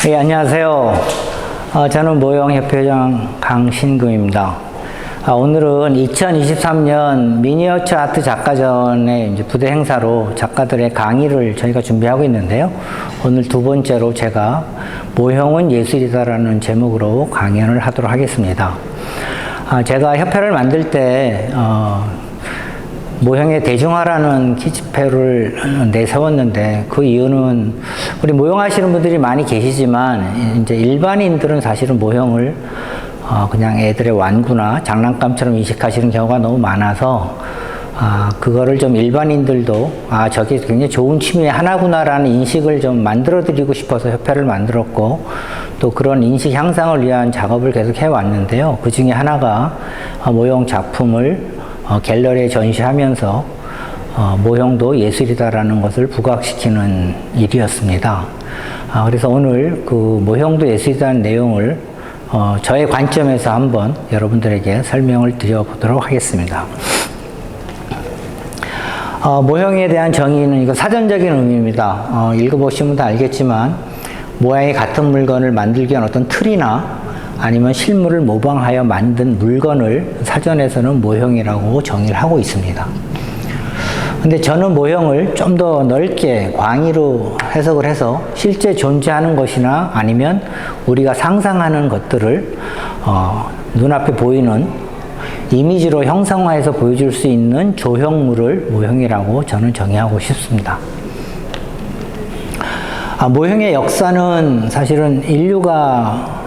네, 안녕하세요. 저는 모형협회장 강신금입니다. 오늘은 2023년 미니어처 아트 작가전의 이제 부대 행사로 작가들의 강의를 저희가 준비하고 있는데요. 오늘 두 번째로 제가 모형은 예술이다라는 제목으로 강연을 하도록 하겠습니다. 제가 협회를 만들 때 모형의 대중화라는 키즈표를 내세웠는데, 그 이유는 우리 모형하시는 분들이 많이 계시지만 이제 일반인들은 사실은 모형을 그냥 애들의玩具나 장난감처럼 인식하시는 경우가 너무 많아서 그거를 좀 일반인들도 저게 굉장히 좋은 취미의 하나구나라는 인식을 좀 만들어 드리고 싶어서 협회를 만들었고, 또 그런 인식 향상을 위한 작업을 계속 해왔는데요. 그 중에 하나가 모형 작품을 갤러리에 전시하면서 모형도 예술이다라는 것을 부각시키는 일이었습니다. 그래서 오늘 그 모형도 예술이라는 내용을 저의 관점에서 한번 여러분들에게 설명을 드려보도록 하겠습니다. 모형에 대한 정의는 이거 사전적인 의미입니다. 읽어보시면 다 알겠지만 모양이 같은 물건을 만들기 위한 어떤 틀이나 아니면 실물을 모방하여 만든 물건을 사전에서는 모형이라고 정의를 하고 있습니다. 근데 저는 모형을 좀 더 넓게 광의로 해석을 해서 실제 존재하는 것이나 아니면 우리가 상상하는 것들을 눈앞에 보이는 이미지로 형상화해서 보여줄 수 있는 조형물을 모형이라고 저는 정의하고 싶습니다. 모형의 역사는 사실은 인류가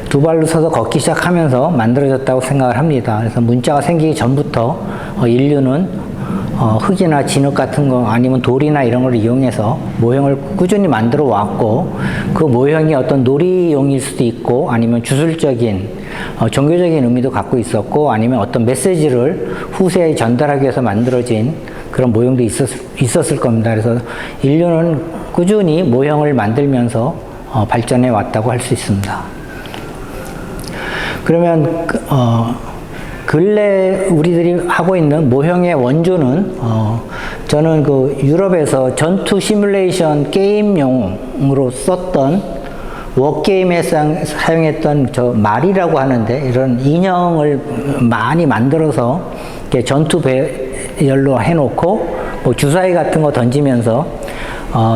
두 발로 서서 걷기 시작하면서 만들어졌다고 생각을 합니다. 그래서 문자가 생기기 전부터 인류는 흙이나 진흙 같은 거 아니면 돌이나 이런 걸 이용해서 모형을 꾸준히 만들어 왔고, 그 모형이 어떤 놀이용일 수도 있고 아니면 주술적인 종교적인 의미도 갖고 있었고, 아니면 어떤 메시지를 후세에 전달하기 위해서 만들어진 그런 모형도 있었을 겁니다. 그래서 인류는 꾸준히 모형을 만들면서 발전해 왔다고 할 수 있습니다. 그러면 근래 우리들이 하고 있는 모형의 원조는 저는 그 유럽에서 전투 시뮬레이션 게임용으로 썼던 워게임에 사용했던 저 말이라고 하는데, 이런 인형을 많이 만들어서 전투 배열로 해놓고 뭐 주사위 같은 거 던지면서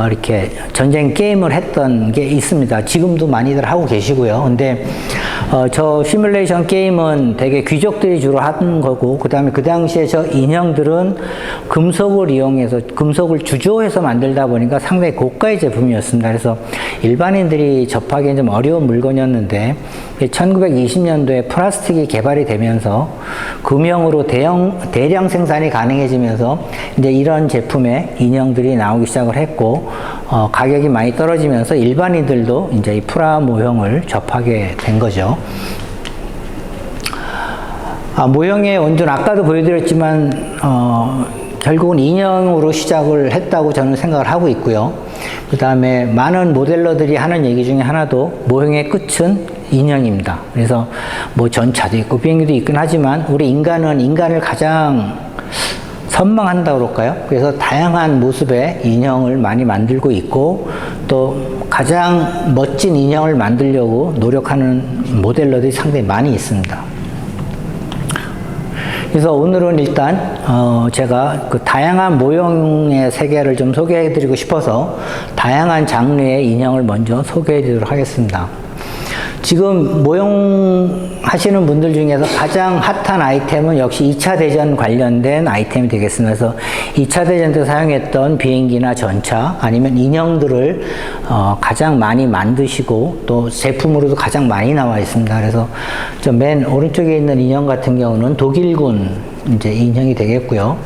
이렇게 전쟁 게임을 했던 게 있습니다. 지금도 많이들 하고 계시고요. 근데 저 시뮬레이션 게임은 되게 귀족들이 주로 하는 거고, 그 다음에 그 당시에 저 인형들은 금속을 이용해서 금속을 주조해서 만들다 보니까 상당히 고가의 제품이었습니다. 그래서 일반인들이 접하기엔 좀 어려운 물건이었는데 1920년도에 플라스틱이 개발이 되면서 금형으로 대량 생산이 가능해지면서 이제 이런 제품의 인형들이 나오기 시작을 했고, 가격이 많이 떨어지면서 일반인들도 이제 이 프라 모형을 접하게 된 거죠. 모형의 원조는 아까도 보여드렸지만 결국은 인형으로 시작을 했다고 저는 생각을 하고 있고요. 그 다음에 많은 모델러들이 하는 얘기 중에 하나도 모형의 끝은 인형입니다. 그래서 뭐 전차도 있고 비행기도 있긴 하지만 우리 인간은 인간을 가장 선망한다고 그럴까요? 그래서 다양한 모습의 인형을 많이 만들고 있고, 또 가장 멋진 인형을 만들려고 노력하는 모델러들이 상당히 많이 있습니다. 그래서 오늘은 일단 제가 그 다양한 모형의 세계를 좀 소개해 드리고 싶어서 다양한 장르의 인형을 먼저 소개해 드리도록 하겠습니다. 지금 모형 하시는 분들 중에서 가장 핫한 아이템은 역시 2차 대전 관련된 아이템이 되겠습니다. 그래서 2차 대전 때 사용했던 비행기나 전차 아니면 인형들을 가장 많이 만드시고 또 제품으로도 가장 많이 나와 있습니다. 그래서 저 맨 오른쪽에 있는 인형 같은 경우는 독일군 이제 인형이 되겠고요.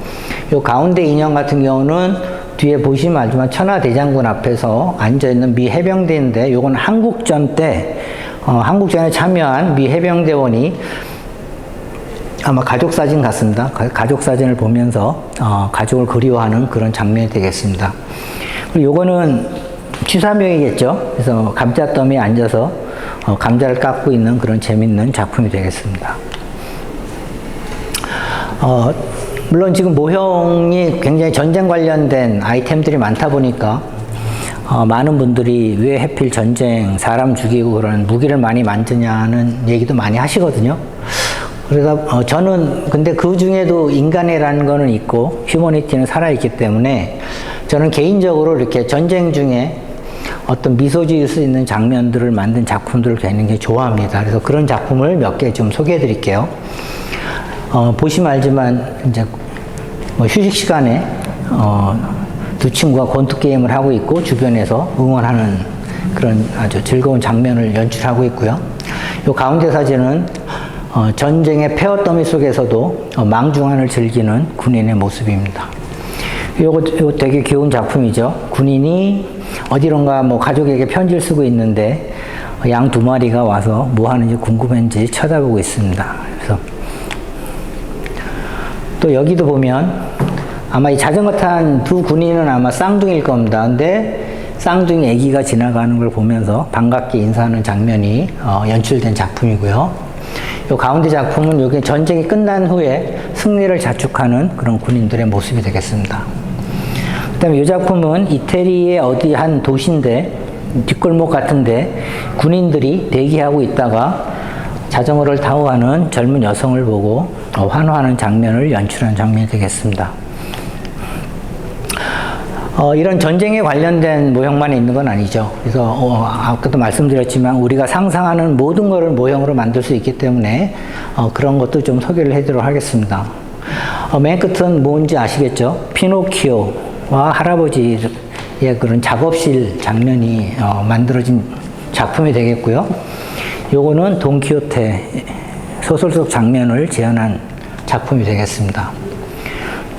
요 가운데 인형 같은 경우는 뒤에 보시면 알지만 천하대장군 앞에서 앉아있는 미 해병대인데, 요건 한국전 때 한국전에 참여한 미 해병대원이 아마 가족사진 같습니다. 가족사진을 보면서 가족을 그리워하는 그런 장면이 되겠습니다. 그리고 요거는 취사명이겠죠. 그래서 감자더미에 앉아서 감자를 깎고 있는 그런 재밌는 작품이 되겠습니다. 물론 지금 모형이 굉장히 전쟁 관련된 아이템들이 많다 보니까 많은 분들이 왜 하필 전쟁, 사람 죽이고 그런 무기를 많이 만드냐는 얘기도 많이 하시거든요. 그래서 저는 근데 그 중에도 인간애라는 거는 있고 휴머니티는 살아있기 때문에 저는 개인적으로 이렇게 전쟁 중에 어떤 미소 지을 수 있는 장면들을 만든 작품들을 굉장히 좋아합니다. 그래서 그런 작품을 몇 개 좀 소개해 드릴게요. 보시면 알지만 이제 뭐 휴식 시간에 두 친구가 권투 게임을 하고 있고 주변에서 응원하는 그런 아주 즐거운 장면을 연출하고 있고요. 이 가운데 사진은 전쟁의 폐허 더미 속에서도 망중한을 즐기는 군인의 모습입니다. 요거 되게 귀여운 작품이죠. 군인이 어디론가 뭐 가족에게 편지를 쓰고 있는데 양 두 마리가 와서 뭐 하는지 궁금한지 쳐다보고 있습니다. 그래서 또 여기도 보면 아마 이 자전거 탄 두 군인은 아마 쌍둥이일 겁니다. 근데 쌍둥이 아기가 지나가는 걸 보면서 반갑게 인사하는 장면이 연출된 작품이고요. 이 가운데 작품은 여기 전쟁이 끝난 후에 승리를 자축하는 그런 군인들의 모습이 되겠습니다. 그 다음에 이 작품은 이태리의 어디 한 도시인데 뒷골목 같은데 군인들이 대기하고 있다가 자전거를 타고 가는 젊은 여성을 보고 환호하는 장면을 연출한 장면이 되겠습니다. 이런 전쟁에 관련된 모형만 있는 건 아니죠. 그래서 아까도 말씀드렸지만 우리가 상상하는 모든 것을 모형으로 만들 수 있기 때문에 그런 것도 좀 소개를 해드리도록 하겠습니다. 맨 끝은 뭔지 아시겠죠? 피노키오와 할아버지의 그런 작업실 장면이 만들어진 작품이 되겠고요. 요거는 돈키호테 소설 속 장면을 재현한 작품이 되겠습니다.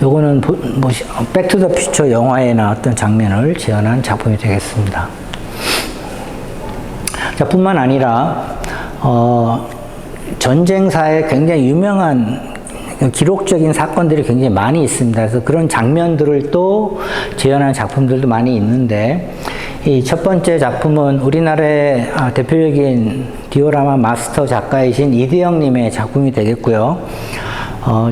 요거는 백투더퓨처 영화에 나왔던 장면을 재현한 작품이 되겠습니다. 자, 뿐만 아니라 전쟁사에 굉장히 유명한 기록적인 사건들이 굉장히 많이 있습니다. 그래서 그런 장면들을 또 재현한 작품들도 많이 있는데 이 첫 번째 작품은 우리나라의 대표적인 디오라마 마스터 작가이신 이대영님의 작품이 되겠고요.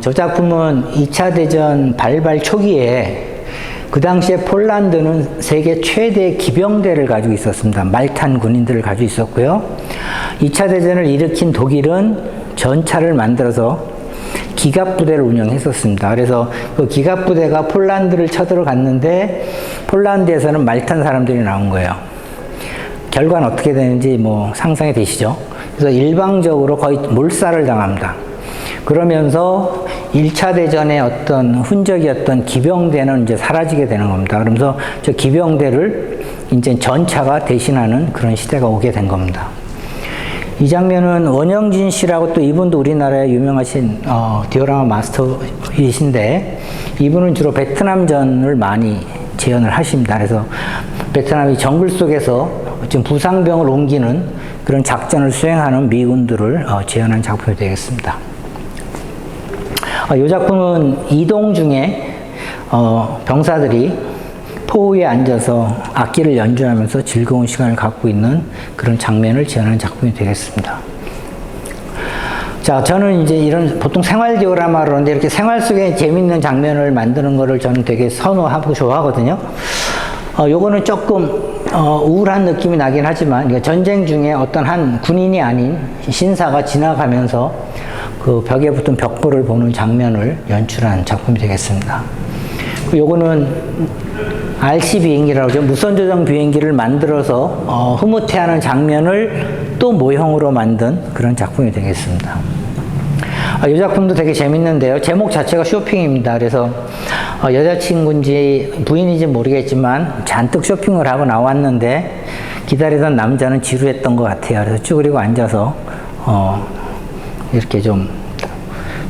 저 작품은 2차 대전 발발 초기에 그 당시에 폴란드는 세계 최대 기병대를 가지고 있었습니다. 말탄 군인들을 가지고 있었고요. 2차 대전을 일으킨 독일은 전차를 만들어서 기갑부대를 운영했었습니다. 그래서 그 기갑부대가 폴란드를 쳐들어갔는데 폴란드에서는 말탄 사람들이 나온 거예요. 결과는 어떻게 되는지 뭐 상상이 되시죠? 그래서 일방적으로 거의 몰살을 당합니다. 그러면서 1차 대전의 어떤 흔적이었던 기병대는 이제 사라지게 되는 겁니다. 그러면서 저 기병대를 이제 전차가 대신하는 그런 시대가 오게 된 겁니다. 이 장면은 원영진 씨라고 또 이분도 우리나라에 유명하신 디오라마 마스터이신데 이분은 주로 베트남전을 많이 재현을 하십니다. 그래서 베트남이 정글 속에서 지금 부상병을 옮기는 그런 작전을 수행하는 미군들을 재현한 작품이 되겠습니다. 이 작품은 이동 중에 병사들이 포 위에 앉아서 악기를 연주하면서 즐거운 시간을 갖고 있는 그런 장면을 재현한 작품이 되겠습니다. 자, 저는 이제 이런 보통 생활 디오라마를 하는데 이렇게 생활 속에 재밌는 장면을 만드는 거를 저는 되게 선호하고 좋아하거든요. 요거는 조금 우울한 느낌이 나긴 하지만 전쟁 중에 어떤 한 군인이 아닌 신사가 지나가면서 그 벽에 붙은 벽보를 보는 장면을 연출한 작품이 되겠습니다. 요거는 RC 비행기라고 하죠. 무선 조종 비행기를 만들어서 흐뭇해하는 장면을 또 모형으로 만든 그런 작품이 되겠습니다. 이 작품도 되게 재밌는데요. 제목 자체가 쇼핑입니다. 그래서 여자친구인지 부인인지 모르겠지만 잔뜩 쇼핑을 하고 나왔는데 기다리던 남자는 지루했던 것 같아요. 그래서 쭈그리고 앉아서 이렇게 좀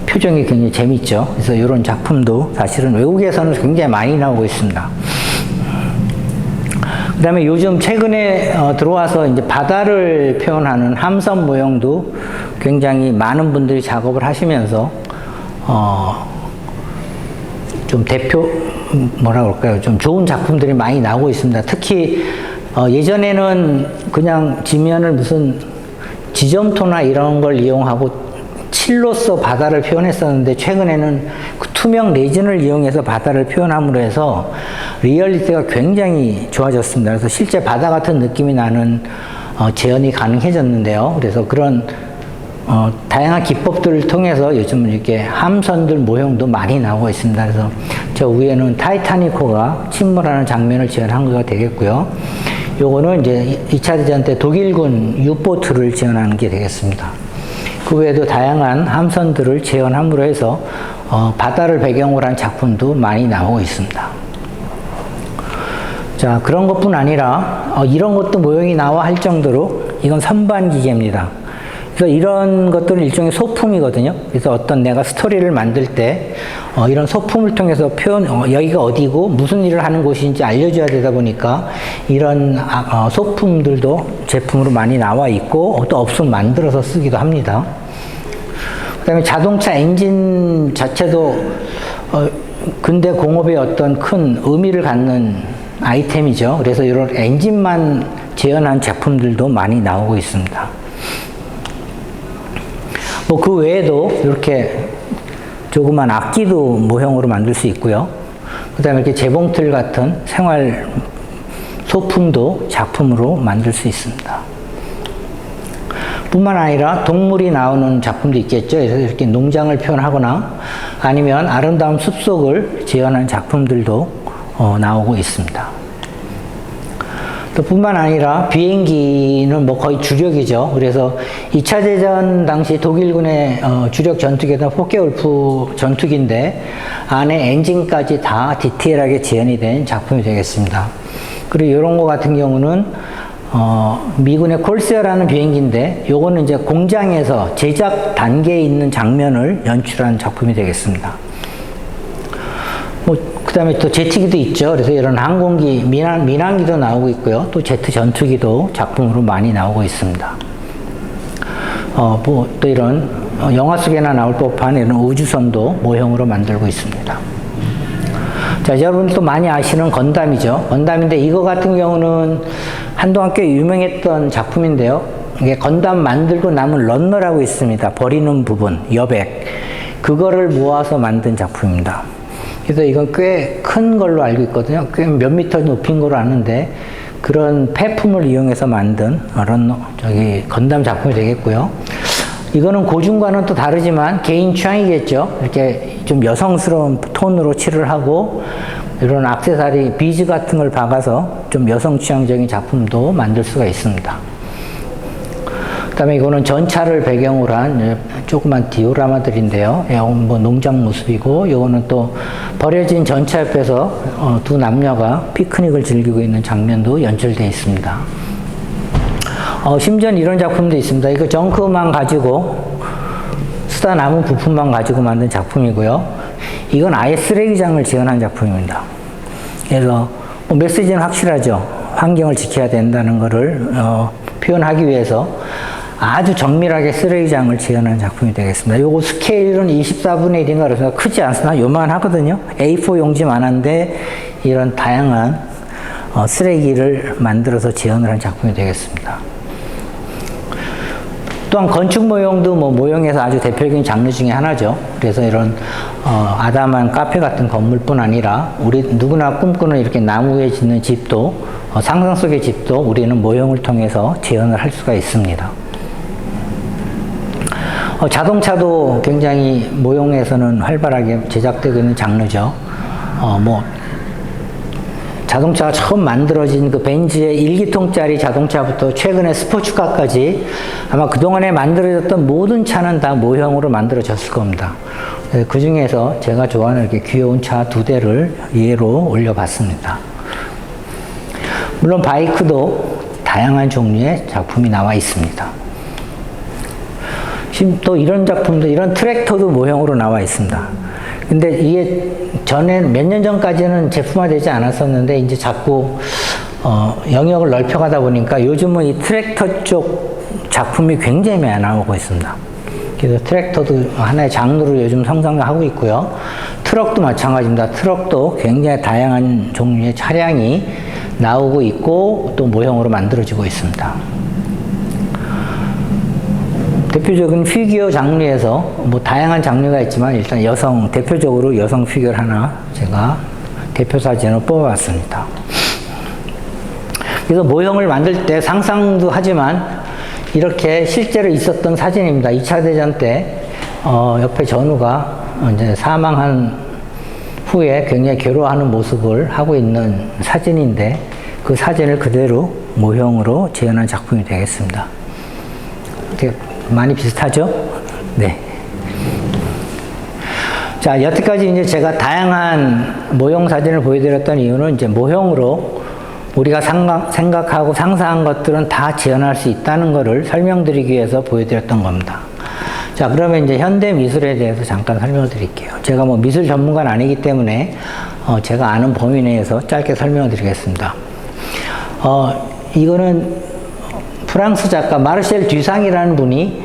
표정이 굉장히 재밌죠. 그래서 이런 작품도 사실은 외국에서는 굉장히 많이 나오고 있습니다. 그 다음에 요즘 최근에 들어와서 이제 바다를 표현하는 함선 모형도 굉장히 많은 분들이 작업을 하시면서 좀 뭐라 그럴까요? 좀 좋은 작품들이 많이 나오고 있습니다. 특히 예전에는 그냥 지면을 무슨 지점토나 이런 걸 이용하고 칠로서 바다를 표현했었는데 최근에는 그 투명 레진을 이용해서 바다를 표현함으로 해서 리얼리티가 굉장히 좋아졌습니다. 그래서 실제 바다 같은 느낌이 나는 재현이 가능해졌는데요. 그래서 그런 다양한 기법들을 통해서 요즘 이렇게 함선들 모형도 많이 나오고 있습니다. 그래서 저 위에는 타이타닉호가 침몰하는 장면을 재현한 거가 되겠고요. 요거는 이제 2차 대전 때 독일군 유보트를 재현하는 게 되겠습니다. 그 외에도 다양한 함선들을 재현함으로 해서 바다를 배경으로 한 작품도 많이 나오고 있습니다. 자, 그런 것뿐 아니라 이런 것도 모형이 나와 할 정도로 이건 선반 기계입니다. 그래서 이런 것들은 일종의 소품이거든요. 그래서 어떤 내가 스토리를 만들 때 이런 소품을 통해서 여기가 어디고 무슨 일을 하는 곳인지 알려줘야 되다 보니까 이런 소품들도 제품으로 많이 나와 있고 또 없으면 만들어서 쓰기도 합니다. 그 다음에 자동차 엔진 자체도 근대 공업의 어떤 큰 의미를 갖는 아이템이죠. 그래서 이런 엔진만 재현한 제품들도 많이 나오고 있습니다. 뭐 그 외에도 이렇게 조그만 악기도 모형으로 만들 수 있고요. 그 다음에 이렇게 재봉틀 같은 생활 소품도 작품으로 만들 수 있습니다. 뿐만 아니라 동물이 나오는 작품도 있겠죠. 그래서 이렇게 농장을 표현하거나 아니면 아름다운 숲속을 재현한 작품들도 나오고 있습니다. 또 뿐만 아니라 비행기는 뭐 거의 주력이죠. 그래서 2차 대전 당시 독일군의 주력 전투기였던 포케울프 전투기인데 안에 엔진까지 다 디테일하게 재현이 된 작품이 되겠습니다. 그리고 이런 거 같은 경우는 미군의 콜세어라는 비행기인데 요거는 이제 공장에서 제작 단계에 있는 장면을 연출한 작품이 되겠습니다. 그 다음에 또 제트기도 있죠. 그래서 이런 항공기, 민항기도 나오고 있고요. 또 제트 전투기도 작품으로 많이 나오고 있습니다. 또 이런 영화 속에나 나올 법한 이런 우주선도 모형으로 만들고 있습니다. 자, 여러분도 많이 아시는 건담이죠. 건담인데 이거 같은 경우는 한동안 꽤 유명했던 작품인데요. 이게 건담 만들고 남은 런너라고 있습니다. 버리는 부분, 여백. 그거를 모아서 만든 작품입니다. 그래서 이건 꽤 큰 걸로 알고 있거든요. 꽤 몇 미터 높인 걸로 아는데 그런 폐품을 이용해서 만든 건담 작품이 되겠고요. 이거는 고증과는 또 다르지만 개인 취향이겠죠. 이렇게 좀 여성스러운 톤으로 칠을 하고 이런 액세서리, 비즈 같은 걸 박아서 좀 여성 취향적인 작품도 만들 수가 있습니다. 그 다음에 이거는 전차를 배경으로 한 조그만 디오라마들인데요. 뭐 농장 모습이고, 이거는 또 버려진 전차 옆에서 두 남녀가 피크닉을 즐기고 있는 장면도 연출되어 있습니다. 심지어 이런 작품도 있습니다. 이거 정크만 가지고, 쓰다 남은 부품만 가지고 만든 작품이고요. 이건 아예 쓰레기장을 재현한 작품입니다. 그래서 뭐 메시지는 확실하죠. 환경을 지켜야 된다는 것을 표현하기 위해서 아주 정밀하게 쓰레기장을 재현한 작품이 되겠습니다. 요거 스케일은 24분의 1인가 그래서 크지 않습니다. 요만하거든요. A4 용지만한데 이런 다양한 쓰레기를 만들어서 재현을 한 작품이 되겠습니다. 또한 건축 모형도 뭐 모형에서 아주 대표적인 장르 중에 하나죠. 그래서 이런 아담한 카페 같은 건물뿐 아니라 우리 누구나 꿈꾸는 이렇게 나무 위에 짓는 집도 상상 속의 집도 우리는 모형을 통해서 재현을 할 수가 있습니다. 자동차도 굉장히 모형에서는 활발하게 제작되고 있는 장르죠. 자동차가 처음 만들어진 그 벤츠의 1기통짜리 자동차부터 최근에 스포츠카까지 아마 그동안에 만들어졌던 모든 차는 다 모형으로 만들어졌을 겁니다. 그 중에서 제가 좋아하는 이렇게 귀여운 차 두 대를 예로 올려봤습니다. 물론 바이크도 다양한 종류의 작품이 나와 있습니다. 또 이런 작품도, 이런 트랙터도 모형으로 나와 있습니다. 근데 이게 몇 년 전까지는 제품화되지 않았었는데 이제 자꾸 영역을 넓혀가다 보니까 요즘은 이 트랙터 쪽 작품이 굉장히 많이 나오고 있습니다. 그래서 트랙터도 하나의 장르로 요즘 성장하고 있고요. 트럭도 마찬가지입니다. 트럭도 굉장히 다양한 종류의 차량이 나오고 있고 또 모형으로 만들어지고 있습니다. 대표적인 피규어 장르에서 뭐 다양한 장르가 있지만 일단 대표적으로 여성 피규어를 하나 제가 대표 사진을 뽑아봤습니다. 그래서 모형을 만들 때 상상도 하지만 이렇게 실제로 있었던 사진입니다. 2차 대전 때 옆에 전우가 이제 사망한 후에 굉장히 괴로워하는 모습을 하고 있는 사진인데 그 사진을 그대로 모형으로 재현한 작품이 되겠습니다. 되게 많이 비슷하죠? 네. 자, 여태까지 이제 제가 다양한 모형 사진을 보여드렸던 이유는 이제 모형으로 우리가 생각하고 상상한 것들은 다 재현할 수 있다는 것을 설명드리기 위해서 보여드렸던 겁니다. 자, 그러면 이제 현대 미술에 대해서 잠깐 설명드릴게요. 제가 뭐 미술 전문가는 아니기 때문에 제가 아는 범위 내에서 짧게 설명드리겠습니다. 이거는 프랑스 작가 마르셀 듀상이라는 분이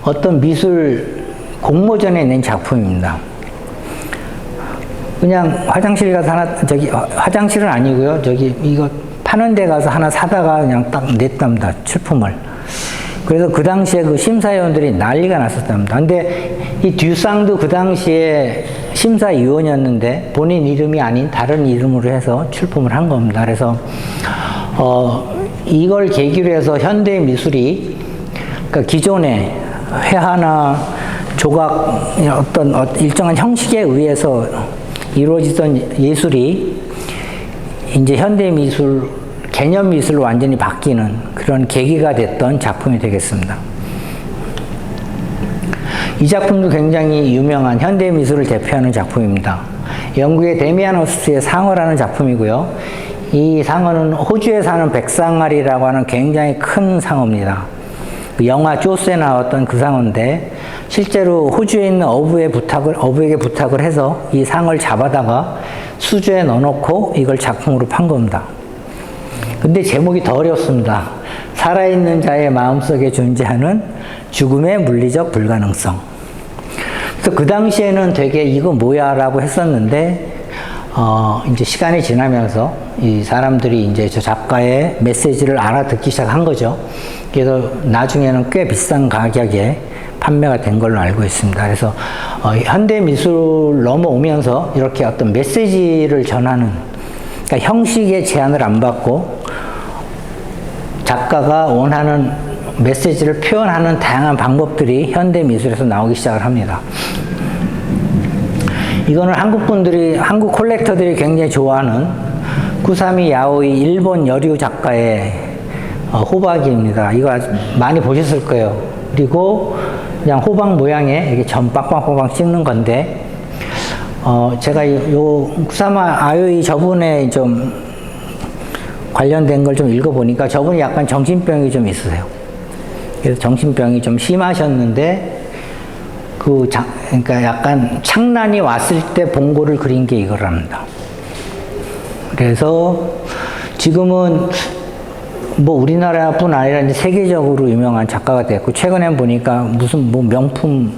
어떤 미술 공모전에 낸 작품입니다. 그냥 화장실 가서 화장실은 아니고요. 이거 파는 데 가서 하나 사다가 그냥 딱 냈답니다. 출품을. 그래서 그 당시에 그 심사위원들이 난리가 났었답니다. 근데 이 듀상도 그 당시에 심사위원이었는데 본인 이름이 아닌 다른 이름으로 해서 출품을 한 겁니다. 그래서, 이걸 계기로 해서 현대 미술이, 그러니까 기존에 회화나 조각, 어떤 일정한 형식에 의해서 이루어지던 예술이 이제 현대 미술, 개념 미술로 완전히 바뀌는 그런 계기가 됐던 작품이 되겠습니다. 이 작품도 굉장히 유명한 현대 미술을 대표하는 작품입니다. 영국의 데미안 호스트의 상어라는 작품이고요. 이 상어는 호주에 사는 백상아리라고 하는 굉장히 큰 상어입니다. 영화 조스에 나왔던 그 상어인데 실제로 호주에 있는 어부에게 부탁을 해서 이 상어를 잡아다가 수조에 넣어놓고 이걸 작품으로 판 겁니다. 근데 제목이 더 어렵습니다. 살아있는 자의 마음속에 존재하는 죽음의 물리적 불가능성. 그래서 그 당시에는 되게 이거 뭐야 라고 했었는데 이제 시간이 지나면서 이 사람들이 이제 저 작가의 메시지를 알아듣기 시작한 거죠. 그래서 나중에는 꽤 비싼 가격에 판매가 된 걸로 알고 있습니다. 그래서 현대 미술 넘어오면서 이렇게 어떤 메시지를 전하는, 그러니까 형식의 제한을 안 받고 작가가 원하는 메시지를 표현하는 다양한 방법들이 현대 미술에서 나오기 시작을 합니다. 이거는 한국 콜렉터들이 굉장히 좋아하는 구사미 야오이 일본 여류 작가의 호박입니다. 이거 아주 많이 보셨을 거예요. 그리고 그냥 호박 모양의 이렇게 점 빵빵빵빵 찍는 건데, 제가 요 구사마 야오이 저분의 좀 관련된 걸 좀 읽어보니까 저분이 약간 정신병이 좀 있으세요. 그래서 정신병이 좀 심하셨는데, 그러니까 약간 창난이 왔을 때 본 거를 그린 게 이거랍니다. 그래서 지금은 뭐 우리나라뿐 아니라 이제 세계적으로 유명한 작가가 됐고, 최근에 보니까 무슨 뭐 명품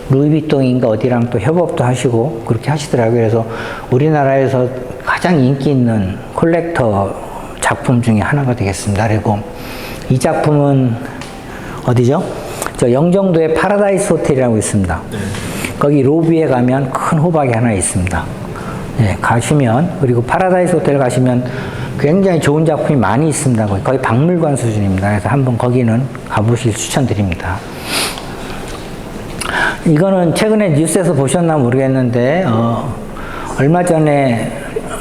루이비통인가 어디랑 또 협업도 하시고 그렇게 하시더라고요. 그래서 우리나라에서 가장 인기 있는 콜렉터 작품 중에 하나가 되겠습니다. 그리고 이 작품은 어디죠? 저 영종도에 파라다이스 호텔이라고 있습니다. 거기 로비에 가면 큰 호박이 하나 있습니다. 네, 가시면, 그리고 파라다이스 호텔 가시면 굉장히 좋은 작품이 많이 있습니다. 거의 박물관 수준입니다. 그래서 한번 거기는 가보실 추천드립니다. 이거는 최근에 뉴스에서 보셨나 모르겠는데, 얼마 전에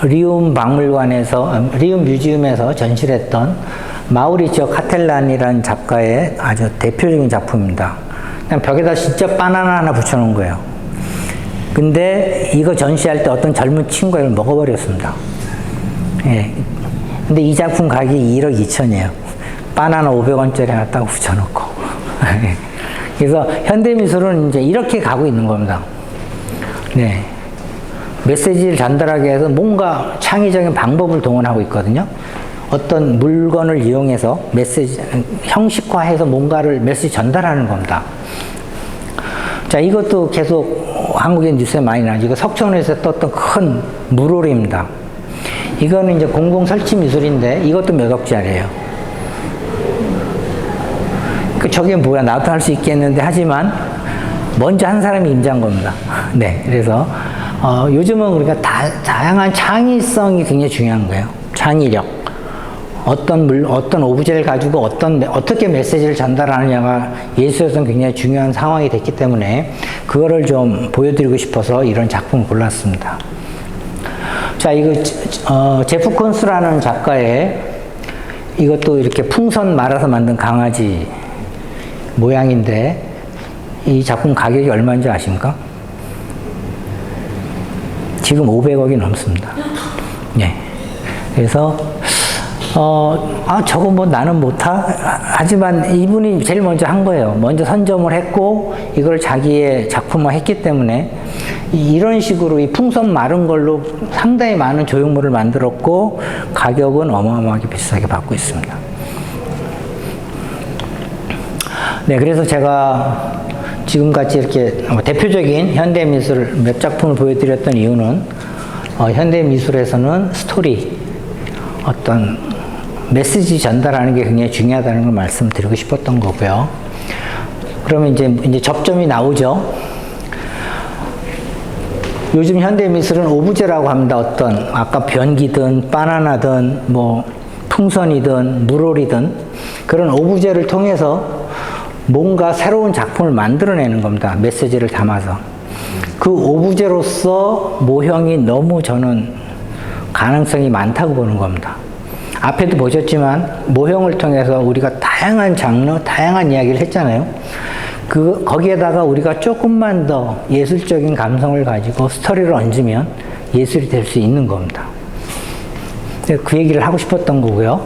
리움 뮤지엄에서 전시했던 마우리치오 카텔란이라는 작가의 아주 대표적인 작품입니다. 그냥 벽에다 진짜 바나나 하나 붙여놓은 거예요. 근데 이거 전시할 때 어떤 젊은 친구가 이걸 먹어버렸습니다. 예. 근데 이 작품 가격이 1억 2천이에요. 바나나 500원짜리 하나 딱 붙여놓고. 그래서 현대미술은 이제 이렇게 가고 있는 겁니다. 네. 메시지를 전달하기 위해서 뭔가 창의적인 방법을 동원하고 있거든요. 어떤 물건을 이용해서 형식화해서 뭔가를 메시지 전달하는 겁니다. 자, 이것도 계속 한국의 뉴스에 많이 나죠. 이거 석천에서 떴던 큰 물오리입니다. 이거는 이제 공공 설치 미술인데 이것도 몇 억짜리예요. 저게 뭐야, 나도 할 수 있겠는데 하지만 먼저 한 사람이 임자인 겁니다. 네, 그래서 요즘은 우리가 다양한 창의성이 굉장히 중요한 거예요. 창의력. 어떤 오브제를 가지고 어떻게 메시지를 전달하느냐가 예술에서는 굉장히 중요한 상황이 됐기 때문에 그거를 좀 보여드리고 싶어서 이런 작품을 골랐습니다. 자, 이거 제프 콘스라는 작가의 이것도 이렇게 풍선 말아서 만든 강아지 모양인데 이 작품 가격이 얼마인지 아십니까? 지금 500억이 넘습니다. 네. 그래서 저거 뭐 나는 못하? 하지만 이분이 제일 먼저 한 거예요. 먼저 선점을 했고, 이걸 자기의 작품화 했기 때문에, 이런 식으로 이 풍선 마른 걸로 상당히 많은 조형물을 만들었고, 가격은 어마어마하게 비싸게 받고 있습니다. 네, 그래서 제가 지금같이 이렇게 대표적인 현대미술 몇 작품을 보여드렸던 이유는, 현대미술에서는 스토리, 어떤 메시지 전달하는 게 굉장히 중요하다는 걸 말씀드리고 싶었던 거고요. 그러면 이제 접점이 나오죠. 요즘 현대미술은 오브제라고 합니다. 아까 변기든 바나나든 뭐 풍선이든 물오리든 그런 오브제를 통해서 뭔가 새로운 작품을 만들어내는 겁니다. 메시지를 담아서. 그 오브제로서 모형이 너무 저는 가능성이 많다고 보는 겁니다. 앞에도 보셨지만 모형을 통해서 우리가 다양한 장르, 다양한 이야기를 했잖아요. 거기에다가 우리가 조금만 더 예술적인 감성을 가지고 스토리를 얹으면 예술이 될 수 있는 겁니다. 그 얘기를 하고 싶었던 거고요.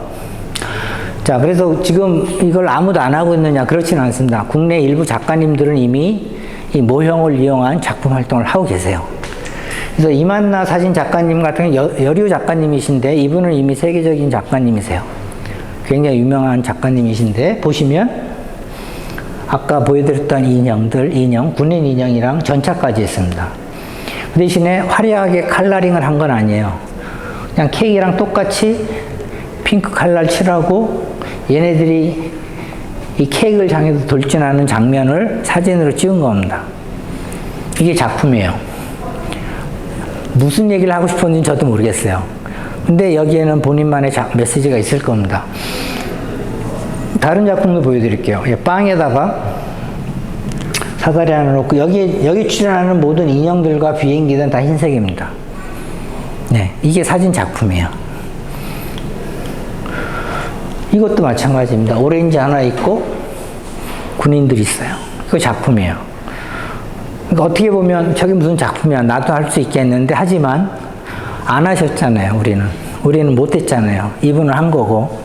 자, 그래서 지금 이걸 아무도 안 하고 있느냐? 그렇지는 않습니다. 국내 일부 작가님들은 이미 이 모형을 이용한 작품 활동을 하고 계세요. 그래서 이만나 사진 작가님 같은 경우 여류 작가님이신데 이분은 이미 세계적인 작가님이세요. 굉장히 유명한 작가님이신데 보시면 아까 보여드렸던 인형, 군인 인형이랑 전차까지 있습니다. 그 대신에 화려하게 컬러링을 한 건 아니에요. 그냥 케이크랑 똑같이 핑크 컬러 칠하고 얘네들이 이 케이크를 향해서 돌진하는 장면을 사진으로 찍은 겁니다. 이게 작품이에요. 무슨 얘기를 하고 싶었는지 저도 모르겠어요. 근데 여기에는 본인만의 메시지가 있을 겁니다. 다른 작품도 보여드릴게요. 빵에다가 사다리 하나 놓고 여기 출연하는 모든 인형들과 비행기는 다 흰색입니다. 네, 이게 사진 작품이에요. 이것도 마찬가지입니다. 오렌지 하나 있고 군인들이 있어요. 이거 작품이에요. 그러니까 어떻게 보면 저게 무슨 작품이야. 나도 할 수 있겠는데 하지만 안 하셨잖아요. 우리는 못 했잖아요. 이분은 한 거고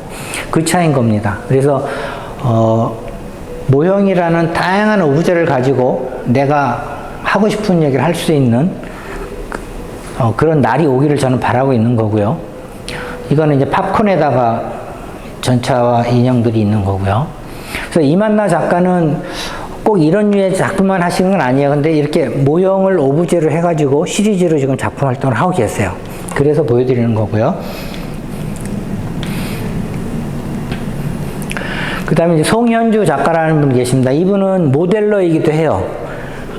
그 차이인 겁니다. 그래서 모형이라는 다양한 오브제를 가지고 내가 하고 싶은 얘기를 할 수 있는 그런 날이 오기를 저는 바라고 있는 거고요. 이거는 이제 팝콘에다가 전차와 인형들이 있는 거고요. 그래서 이만나 작가는 꼭 이런 류의 작품만 하시는 건 아니에요. 근데 이렇게 모형을 오브제로 해가지고 시리즈로 지금 작품 활동을 하고 계세요. 그래서 보여드리는 거고요. 그 다음에 이제 송현주 작가라는 분이 계십니다. 이분은 모델러이기도 해요.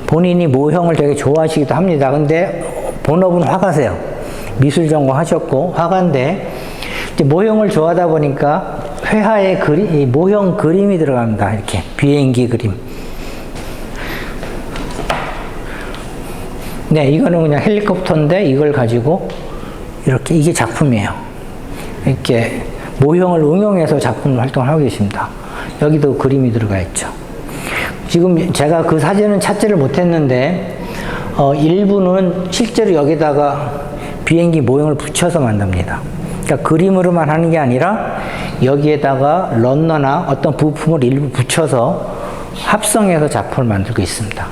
본인이 모형을 되게 좋아하시기도 합니다. 근데 본업은 화가세요. 미술 전공하셨고 화가인데 이제 모형을 좋아하다 보니까 회화에 이 모형 그림이 들어갑니다. 이렇게 비행기 그림. 네, 이거는 그냥 헬리콥터인데 이걸 가지고 이렇게 이게 작품이에요. 이렇게 모형을 응용해서 작품 활동을 하고 계십니다. 여기도 그림이 들어가 있죠. 지금 제가 그 사진은 찾지를 못했는데 일부는 실제로 여기다가 비행기 모형을 붙여서 만듭니다. 그러니까 그림으로만 하는 게 아니라 여기에다가 런너나 어떤 부품을 일부 붙여서 합성해서 작품을 만들고 있습니다.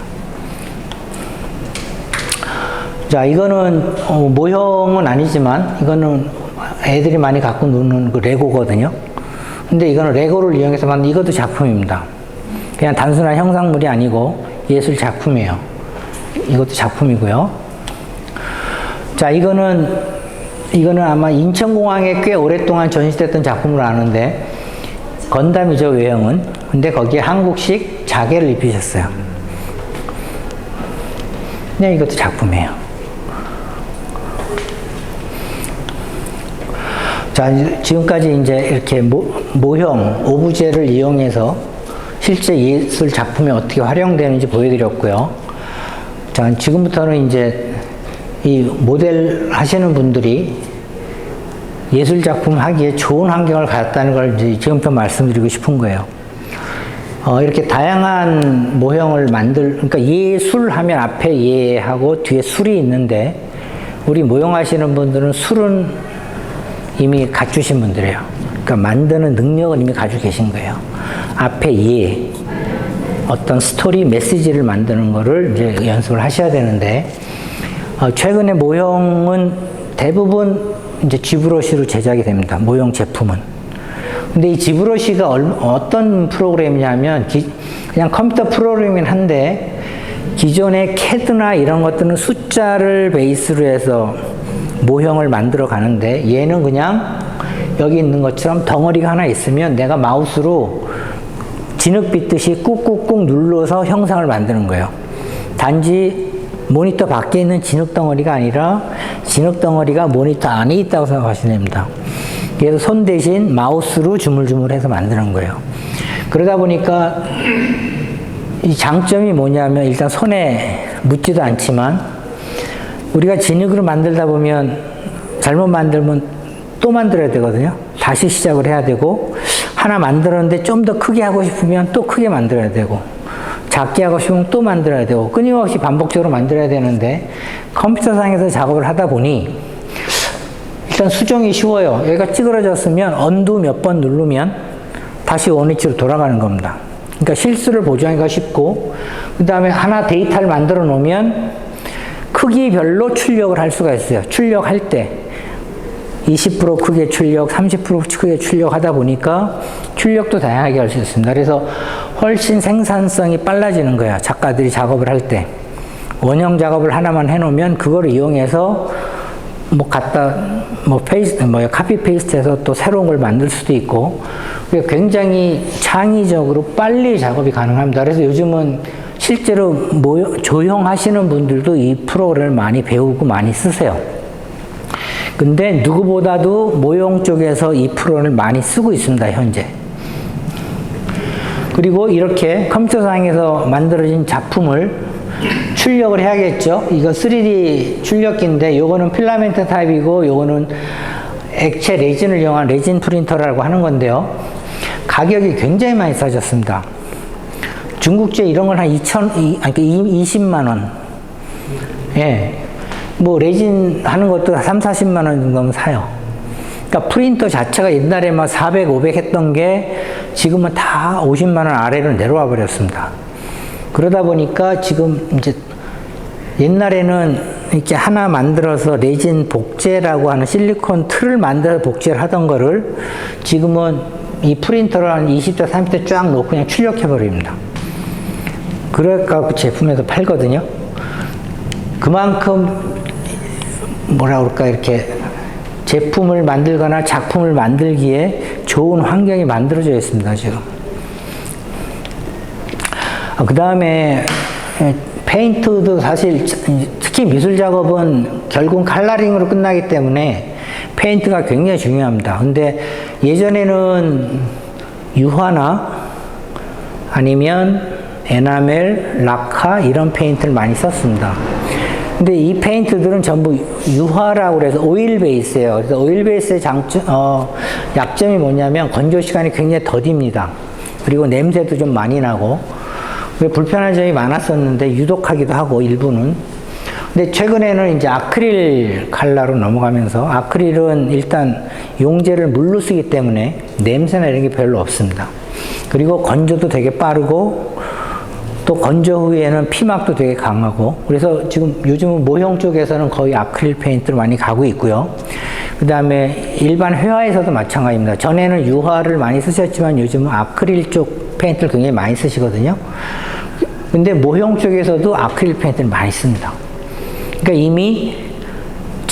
자, 이거는 모형은 아니지만 이거는 애들이 많이 갖고 노는 그 레고거든요. 근데 이거는 레고를 이용해서 만든 이것도 작품입니다. 그냥 단순한 형상물이 아니고 예술 작품이에요. 이것도 작품이고요. 자, 이거는 아마 인천공항에 꽤 오랫동안 전시됐던 작품으로 아는데 건담이죠, 외형은. 근데 거기에 한국식 자개를 입히셨어요. 그냥 이것도 작품이에요. 자, 지금까지 이제 이렇게 모형, 오브제를 이용해서 실제 예술 작품이 어떻게 활용되는지 보여드렸고요. 자, 지금부터는 이제 이 모델 하시는 분들이 예술 작품 하기에 좋은 환경을 갖다는 걸 이제 지금부터 말씀드리고 싶은 거예요. 이렇게 다양한 모형을 그러니까 예술 하면 앞에 예하고 뒤에 술이 있는데, 우리 모형하시는 분들은 술은 이미 갖추신 분들이에요. 그러니까 만드는 능력은 이미 가지고 계신 거예요. 앞에 예, 어떤 스토리 메시지를 만드는 거를 이제 연습을 하셔야 되는데, 최근에 모형은 대부분 이제 지브러시로 제작이 됩니다. 모형 제품은. 근데 이 지브러시가 어떤 프로그램이냐면, 그냥 컴퓨터 프로그램이긴 한데, 기존의 캐드나 이런 것들은 숫자를 베이스로 해서 모형을 만들어 가는데, 얘는 그냥 여기 있는 것처럼 덩어리가 하나 있으면 내가 마우스로 진흙 빗듯이 꾹꾹꾹 눌러서 형상을 만드는 거예요. 단지 모니터 밖에 있는 진흙 덩어리가 아니라 진흙 덩어리가 모니터 안에 있다고 생각하시면 됩니다. 그래서 손 대신 마우스로 주물주물해서 만드는 거예요. 그러다 보니까 이 장점이 뭐냐면, 일단 손에 묻지도 않지만, 우리가 진흙으로 만들다 보면 잘못 만들면 또 만들어야 되거든요. 다시 시작을 해야 되고, 하나 만들었는데 좀 더 크게 하고 싶으면 또 크게 만들어야 되고, 작게 하고 싶으면 또 만들어야 되고, 끊임없이 반복적으로 만들어야 되는데, 컴퓨터상에서 작업을 하다 보니 일단 수정이 쉬워요. 여기가 찌그러졌으면 언두 몇 번 누르면 다시 원위치로 돌아가는 겁니다. 그러니까 실수를 보정하기가 쉽고, 그 다음에 하나 데이터를 만들어 놓으면 크기별로 출력을 할 수가 있어요. 출력할 때 20% 크게 출력, 30% 크게 출력하다 보니까 출력도 다양하게 할 수 있습니다. 그래서 훨씬 생산성이 빨라지는 거예요. 작가들이 작업을 할 때. 원형 작업을 하나만 해놓으면 그걸 이용해서 카피 페이스트해서 또 새로운 걸 만들 수도 있고, 굉장히 창의적으로 빨리 작업이 가능합니다. 그래서 요즘은 실제로 조형하시는 분들도 이 프로그램을 많이 배우고 많이 쓰세요. 근데 누구보다도 모형 쪽에서 이 프로그램을 많이 쓰고 있습니다, 현재. 그리고 이렇게 컴퓨터상에서 만들어진 작품을 출력을 해야겠죠. 이거 3D 출력기인데, 요거는 필라멘트 타입이고, 요거는 액체 레진을 이용한 레진 프린터라고 하는 건데요. 가격이 굉장히 많이 싸졌습니다. 중국제 이런 건 한 20만 원. 예. 레진 하는 것도 3, 40만 원 정도면 사요. 그러니까 프린터 자체가 옛날에 막 400, 500 했던 게 지금은 다 50만 원 아래로 내려와 버렸습니다. 그러다 보니까 지금 이제 옛날에는 이렇게 하나 만들어서 레진 복제라고 하는 실리콘 틀을 만들어서 복제를 하던 거를 지금은 이 프린터를 한 20대, 30대 쫙 놓고 그냥 출력해 버립니다. 그래갖고 제품에서 팔거든요. 그만큼 이렇게 제품을 만들거나 작품을 만들기에 좋은 환경이 만들어져 있습니다, 지금. 그 다음에 페인트도 사실, 특히 미술 작업은 결국 컬러링으로 끝나기 때문에 페인트가 굉장히 중요합니다. 근데 예전에는 유화나 아니면 에나멜, 락카 이런 페인트를 많이 썼습니다. 근데 이 페인트들은 전부 유화라고 그래서 오일 베이스예요. 그래서 오일 베이스의 약점이 뭐냐면 건조 시간이 굉장히 더딥니다. 그리고 냄새도 좀 많이 나고, 불편한 점이 많았었는데 유독하기도 하고 일부는. 근데 최근에는 이제 아크릴 컬러로 넘어가면서, 아크릴은 일단 용제를 물로 쓰기 때문에 냄새나 이런 게 별로 없습니다. 그리고 건조도 되게 빠르고, 또 건조 후에는 피막도 되게 강하고, 그래서 지금 요즘은 모형 쪽에서는 거의 아크릴 페인트를 많이 가고 있고요. 그 다음에 일반 회화에서도 마찬가지입니다. 전에는 유화를 많이 쓰셨지만 요즘은 아크릴 쪽 페인트를 굉장히 많이 쓰시거든요. 근데 모형 쪽에서도 아크릴 페인트를 많이 씁니다. 그러니까 이미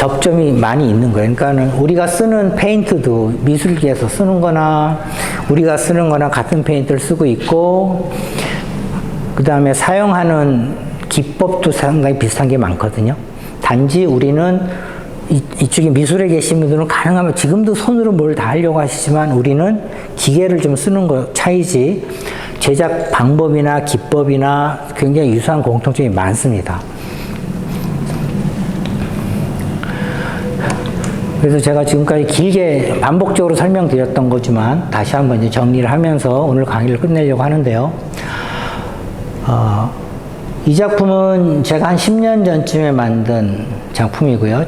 접점이 많이 있는 거예요. 그러니까는 우리가 쓰는 페인트도 미술계에서 쓰는 거나 우리가 쓰는 거나 같은 페인트를 쓰고 있고, 그 다음에 사용하는 기법도 상당히 비슷한 게 많거든요. 단지 우리는 이쪽에 미술에 계신 분들은 가능하면 지금도 손으로 뭘 다 하려고 하시지만 우리는 기계를 좀 쓰는 거 차이지 제작 방법이나 기법이나 굉장히 유사한 공통점이 많습니다. 그래서 제가 지금까지 길게 반복적으로 설명드렸던 거지만 다시 한번 이제 정리를 하면서 오늘 강의를 끝내려고 하는데요. 이 작품은 제가 한 10년 전쯤에 만든 작품이고요.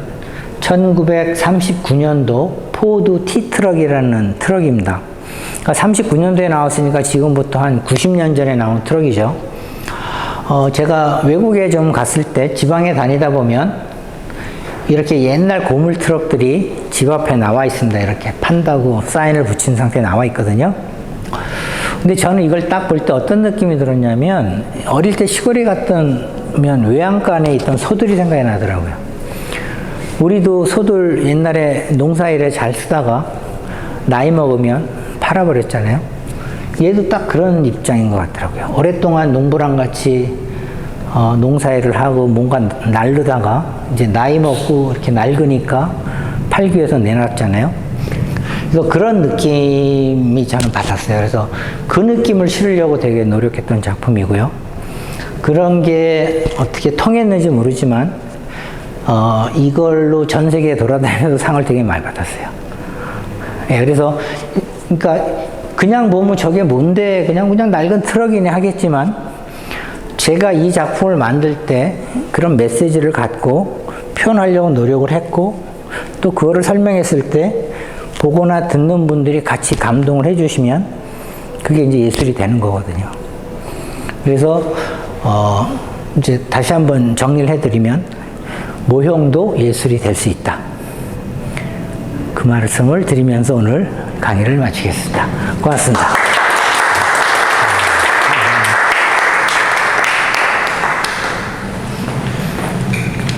1939년도 포드 T트럭이라는 트럭입니다. 그러니까 39년도에 나왔으니까 지금부터 한 90년 전에 나온 트럭이죠. 제가 외국에 좀 갔을 때 지방에 다니다 보면 이렇게 옛날 고물 트럭들이 집 앞에 나와 있습니다. 이렇게 판다고 사인을 붙인 상태에 나와 있거든요. 근데 저는 이걸 딱 볼 때 어떤 느낌이 들었냐면 어릴 때 시골에 갔던 외양간에 있던 소들이 생각이 나더라고요. 우리도 소들 옛날에 농사일에 잘 쓰다가 나이 먹으면 팔아버렸잖아요. 얘도 딱 그런 입장인 것 같더라고요. 오랫동안 농부랑 같이 농사일을 하고 뭔가 날르다가 이제 나이 먹고 이렇게 낡으니까 팔기 위해서 내놨잖아요. 그래서 그런 느낌이 저는 받았어요. 그래서 그 느낌을 실으려고 되게 노력했던 작품이고요. 그런 게 어떻게 통했는지 모르지만 이걸로 전 세계에 돌아다니면서 상을 되게 많이 받았어요. 예, 그래서 그러니까 그냥 보면 저게 뭔데 그냥 낡은 트럭이네 하겠지만 제가 이 작품을 만들 때 그런 메시지를 갖고 표현하려고 노력을 했고 또 그거를 설명했을 때 보거나 듣는 분들이 같이 감동을 해주시면 그게 이제 예술이 되는 거거든요. 그래서 이제 다시 한번 정리를 해드리면 모형도 예술이 될 수 있다. 그 말씀을 드리면서 오늘 강의를 마치겠습니다. 고맙습니다.